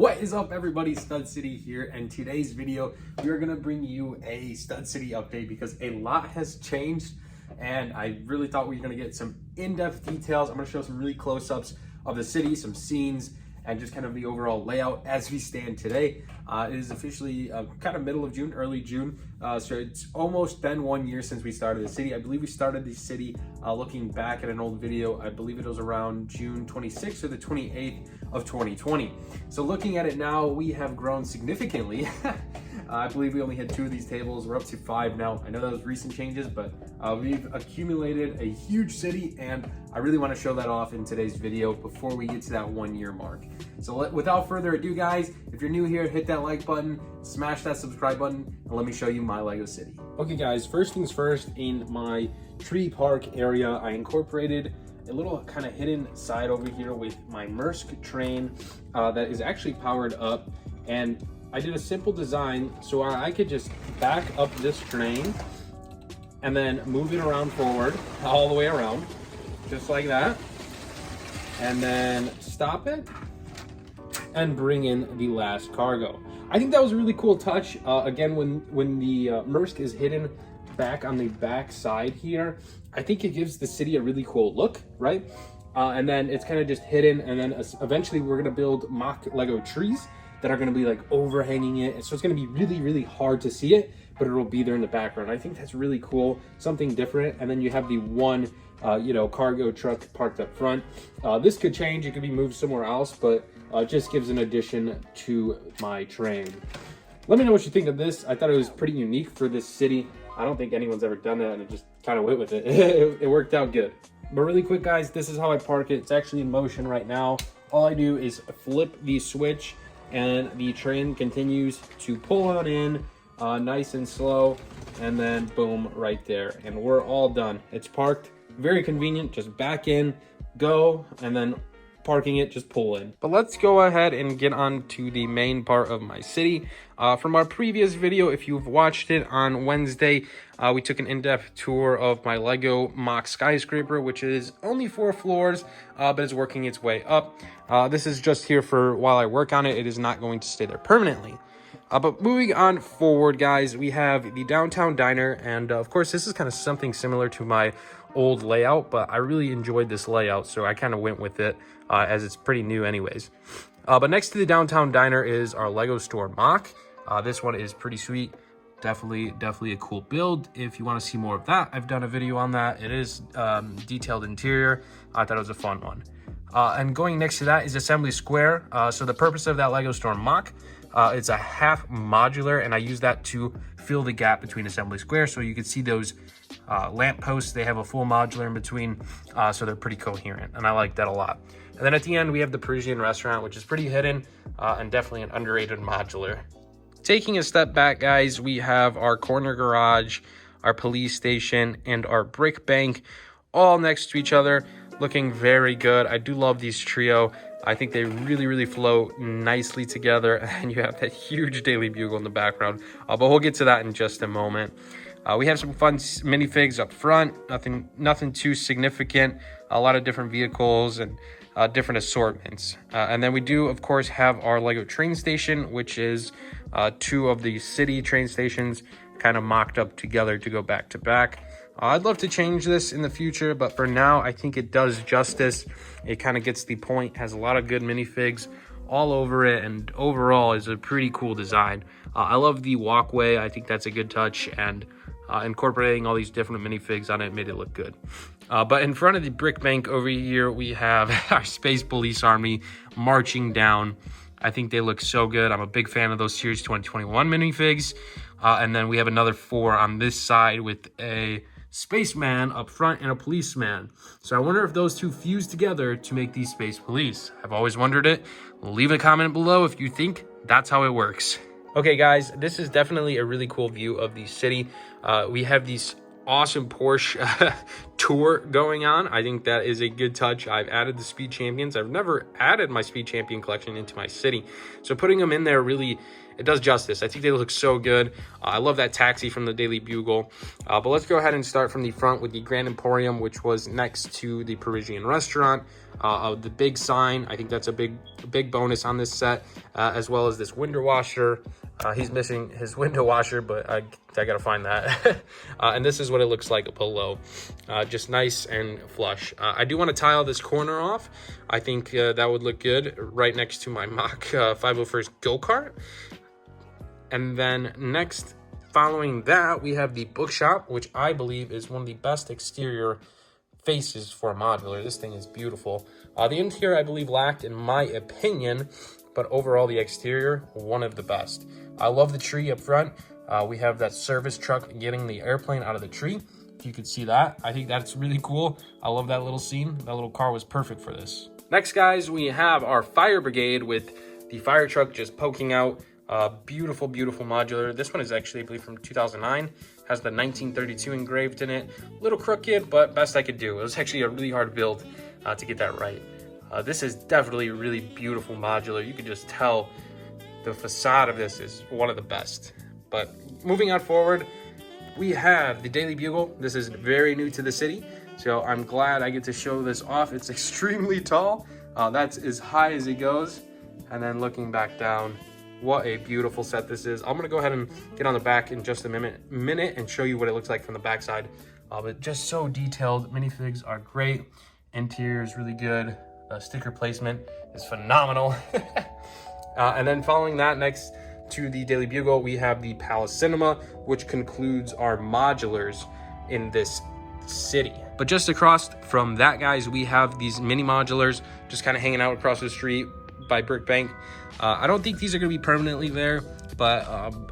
What is up, everybody? Stud City here, and today's video we are going to bring you a Stud City update because a lot has changed, and I really thought we were going to get some in-depth details. I'm going to show some really close-ups of the city, some scenes, and just kind of the overall layout as we stand today. It is officially kind of middle of June, early June, so it's almost been 1 year since we started the city. I believe we started the city looking back at an old video. I believe it was around June 26th or the 28th of 2020. So looking at it now, we have grown significantly. I believe we only had 2 of these tables. We're up to 5 now. I know that was recent changes, but we've accumulated a huge city, and I really want to show that off in today's video before we get to that 1 year mark. So without further ado, guys, if you're new here, hit that like button, smash that subscribe button, and let me show you my Lego city. Okay guys, first things first, in my tree park area, I incorporated a little kind of hidden side over here with my Mersk train that is actually powered up, and I did a simple design so I could just back up this train and then move it around forward, all the way around, just like that, and then stop it and bring in the last cargo. I think that was a really cool touch. Again, when the Mersk is hidden back on the back side here, I think it gives the city a really cool look, right? And then it's kind of just hidden, and then eventually we're gonna build mock Lego trees that are gonna be like overhanging it. So it's gonna be really, really hard to see it, but it'll be there in the background. I think that's really cool, something different. And then you have the one, cargo truck parked up front. This could change, it could be moved somewhere else, but just gives an addition to my train. Let me know what you think of this. I thought it was pretty unique for this city. I don't think anyone's ever done that, and it just kind of went with it. It worked out good. But really quick, guys, this is how I park it. It's actually in motion right now. All I do is flip the switch, and the train continues to pull on in nice and slow, and then boom, right there. And we're all done. It's parked. Very convenient. Just back in, go, and then parking it, just pull in. But let's go ahead and get on to the main part of my city. From our previous video, if you've watched it on Wednesday, we took an in-depth tour of my Lego mock skyscraper, which is only 4 floors, but it's working its way up. This is just here for while I work on it. It is not going to stay there permanently. But moving on forward, guys, we have the downtown diner, and of course this is kind of something similar to my old layout, but I really enjoyed this layout, so I kind of went with it as it's pretty new anyways. But next to the downtown diner is our Lego store mock. This one is pretty sweet. Definitely a cool build. If you want to see more of that, I've done a video on that. It is detailed interior. I thought it was a fun one. And going next to that is Assembly Square. So the purpose of that Lego store mock, it's a half modular, and I use that to fill the gap between Assembly Square. So you can see those lamp posts, they have a full modular in between, so they're pretty coherent, and I like that a lot. And then at the end, we have the Parisian restaurant, which is pretty hidden and definitely an underrated modular. Taking a step back, guys, we have our corner garage, our police station, and our brick bank all next to each other, looking very good. I do love these trio. I think they really flow nicely together, and you have that huge Daily Bugle in the background, but we'll get to that in just a moment. We have some fun minifigs up front, nothing too significant, a lot of different vehicles and different assortments. And then we do, of course, have our Lego train station, which is 2 of the city train stations kind of mocked up together to go back to back. I'd love to change this in the future, but for now, I think it does justice. It kind of gets the point, has a lot of good minifigs all over it, and overall is a pretty cool design. I love the walkway. I think that's a good touch, and incorporating all these different minifigs on it made it look good. But in front of the brick bank over here, we have our Space Police Army marching down. I think they look so good. I'm a big fan of those Series 2021 minifigs. And then we have another 4 on this side with a spaceman up front and a policeman. So I wonder if those 2 fuse together to make these space police. I've always wondered it. Leave a comment below if you think that's how it works. Okay guys, this is definitely a really cool view of the city. We have these awesome Porsche tour going on. I think that is a good touch. I've added the Speed Champions. I've never added my Speed Champion collection into my city, so putting them in there really, it does justice. I think they look so good. I love that taxi from the Daily Bugle. But let's go ahead and start from the front with the Grand Emporium, which was next to the Parisian restaurant. The big sign, I think that's a big bonus on this set, as well as this window washer. He's missing his window washer, but I gotta find that. And this is what it looks like below. Just nice and flush. I do want to tile this corner off. I think that would look good right next to my Mach 501st go-kart. And then next, following that, we have the bookshop, which I believe is one of the best exterior faces for a modular. This thing is beautiful. The interior, I believe, lacked, in my opinion, but overall the exterior, one of the best. I love the tree up front. We have that service truck getting the airplane out of the tree. If you could see that, I think that's really cool. I love that little scene. That little car was perfect for this. Next, guys, we have our fire brigade with the fire truck just poking out. Beautiful, beautiful modular. This one is actually, I believe, from 2009. Has the 1932 engraved in it. A little crooked, but best I could do. It was actually a really hard build to get that right. This is definitely a really beautiful modular. You can just tell the facade of this is one of the best. But moving on forward, we have the Daily Bugle. This is very new to the city, so I'm glad I get to show this off. It's extremely tall. That's as high as it goes. And then looking back down, what a beautiful set this is. I'm gonna go ahead and get on the back in just a minute and show you what it looks like from the backside. But just so detailed. Minifigs are great. Interior is really good. Sticker placement is phenomenal. And then following that, next to the Daily Bugle, we have the Palace Cinema, which concludes our modulars in this city. But just across from that, guys, we have these mini modulars just kind of hanging out across the street by Brick Bank. I don't think these are going to be permanently there, but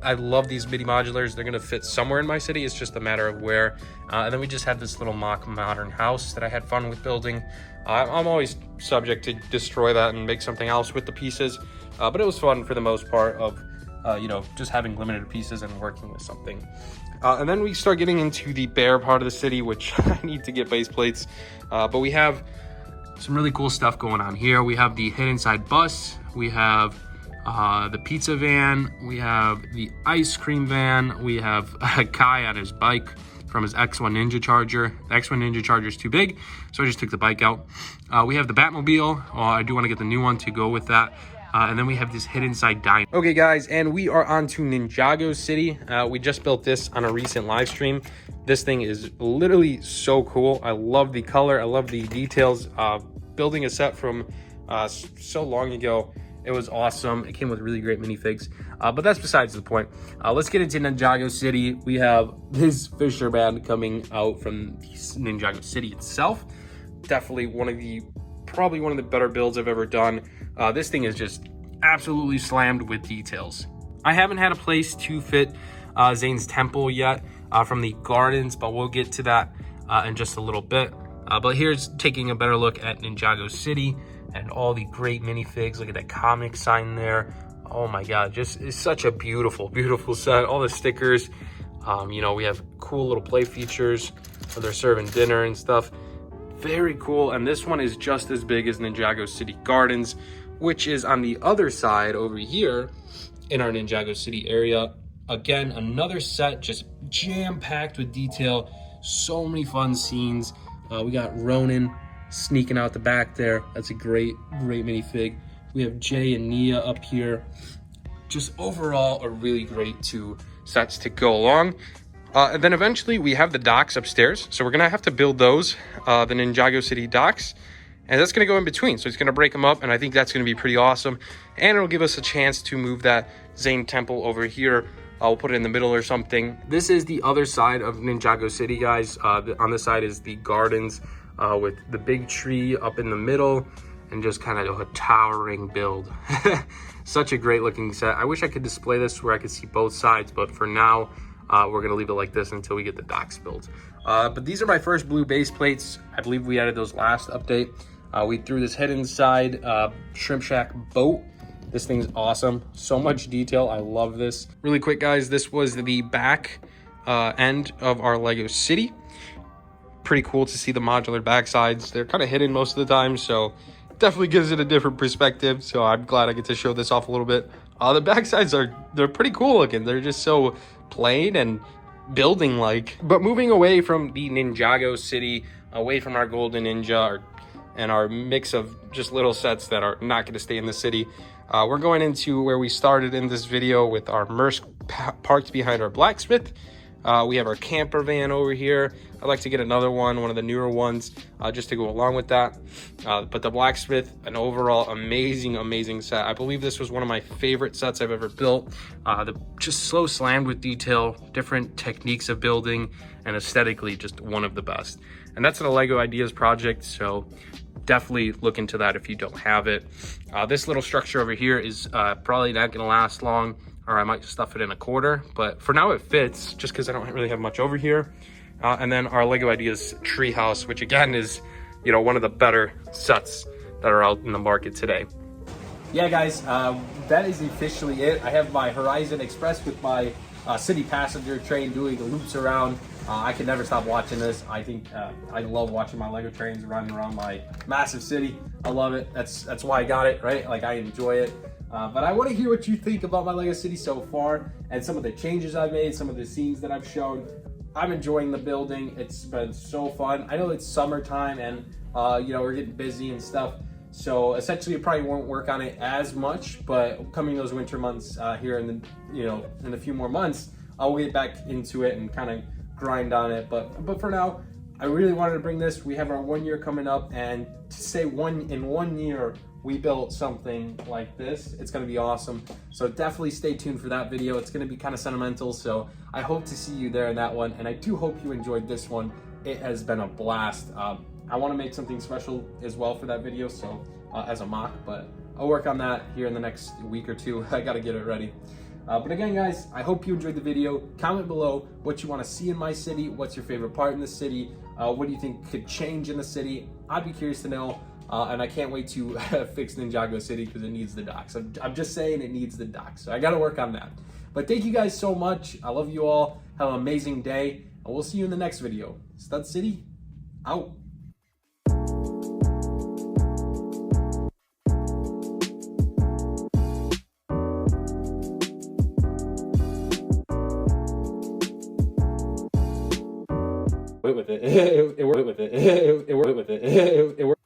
I love these mini modulars. They're going to fit somewhere in my city. It's just a matter of where. And then we just had this little mock modern house that I had fun with building. I'm always subject to destroy that and make something else with the pieces, but it was fun for the most part of just having limited pieces and working with something. And then we start getting into the bare part of the city, which I need to get base plates, but we have some really cool stuff going on here. We have the hidden side bus, we have the pizza van, we have the ice cream van, we have Kai on his bike from his X1 Ninja Charger. The X1 Ninja Charger is too big, so I just took the bike out. We have the Batmobile. I do want to get the new one to go with that. And then we have this hidden side diner. Okay, guys, and we are on to Ninjago City. We just built this on a recent live stream. This thing is literally so cool. I love the color. I love the details. Building a set from so long ago, it was awesome. It came with really great minifigs, but that's besides the point. Let's get into Ninjago City. We have this fisherman coming out from Ninjago City itself. Definitely probably one of the better builds I've ever done. This thing is just absolutely slammed with details. I haven't had a place to fit Zane's temple yet from the gardens, but we'll get to that in just a little bit. But here's taking a better look at Ninjago City and all the great minifigs. Look at that comic sign there. Oh my God, it's such a beautiful, beautiful set. All the stickers, we have cool little play features where they're serving dinner and stuff. Very cool. And this one is just as big as Ninjago City Gardens, which is on the other side over here in our Ninjago City area. Again, another set just jam-packed with detail. So many fun scenes. We got Ronan sneaking out the back there. That's a great minifig. We have Jay and Nia up here. Just overall a really great two sets to go along. And then eventually we have the docks upstairs. So we're gonna have to build those, the Ninjago City docks. And that's gonna go in between. So it's gonna break them up, and I think that's gonna be pretty awesome. And it'll give us a chance to move that Zane temple over here. I'll put it in the middle or something. This is the other side of Ninjago City, guys. On this side is the gardens with the big tree up in the middle and just kind of a towering build. Such a great looking set. I wish I could display this where I could see both sides, but for now, we're gonna leave it like this until we get the docks built. But these are my first blue base plates. I believe we added those last update. We threw this hidden side Shrimp Shack boat. This thing's awesome. So much detail. I love this. Really quick, guys, this was the back end of our Lego City. Pretty cool to see the modular backsides. They're kind of hidden most of the time, so definitely gives it a different perspective. So I'm glad I get to show this off a little bit. The backsides they're pretty cool looking. They're just so plain and building like. But moving away from the Ninjago City, away from our Golden Ninja and our mix of just little sets that are not going to stay in the city, we're going into where we started in this video with our Merc parked behind our blacksmith. We have our camper van over here. I'd like to get another one of the newer ones, just to go along with that. But the blacksmith, an overall amazing set. I believe this was one of my favorite sets I've ever built. Just so slammed with detail, different techniques of building, and aesthetically just one of the best. And that's a Lego Ideas project, so definitely look into that if you don't have it. This little structure over here is probably not gonna last long, or I might stuff it in a quarter, but for now it fits just because I don't really have much over here. And then our Lego Ideas treehouse, which again is, you know, one of the better sets that are out in the market today. Yeah, guys, that is officially it. I have my Horizon Express with my city passenger train doing the loops around. I can never stop watching this. I think I love watching my Lego trains running around my massive city. I love it. That's why I got it, right? Like, I enjoy it. But I want to hear what you think about my Lego City so far and some of the changes I've made, some of the scenes that I've shown. I'm enjoying the building. It's been so fun. I know it's summertime and you know, we're getting busy and stuff. So essentially, it probably won't work on it as much. But coming those winter months here in a few more months, I'll get back into it and kind of grind on it. But for now, I really wanted to bring this. We have our 1 year coming up, and to say in 1 year we built something like this, it's gonna be awesome. So definitely stay tuned for that video. It's gonna be kind of sentimental, so I hope to see you there in that one. And I do hope you enjoyed this one. It has been a blast. I want to make something special as well for that video, so as a mock, but I'll work on that here in the next week or two. I gotta get it ready. But again, guys, I hope you enjoyed the video. Comment below what you want to see in my city. What's your favorite part in the city? What do you think could change in the city? I'd be curious to know. And I can't wait to fix Ninjago City because it needs the docks. I'm just saying it needs the docks. So I got to work on that. But thank you guys so much. I love you all. Have an amazing day. And we'll see you in the next video. Stud City, out. It worked with it. It worked with it. It worked with it. It worked.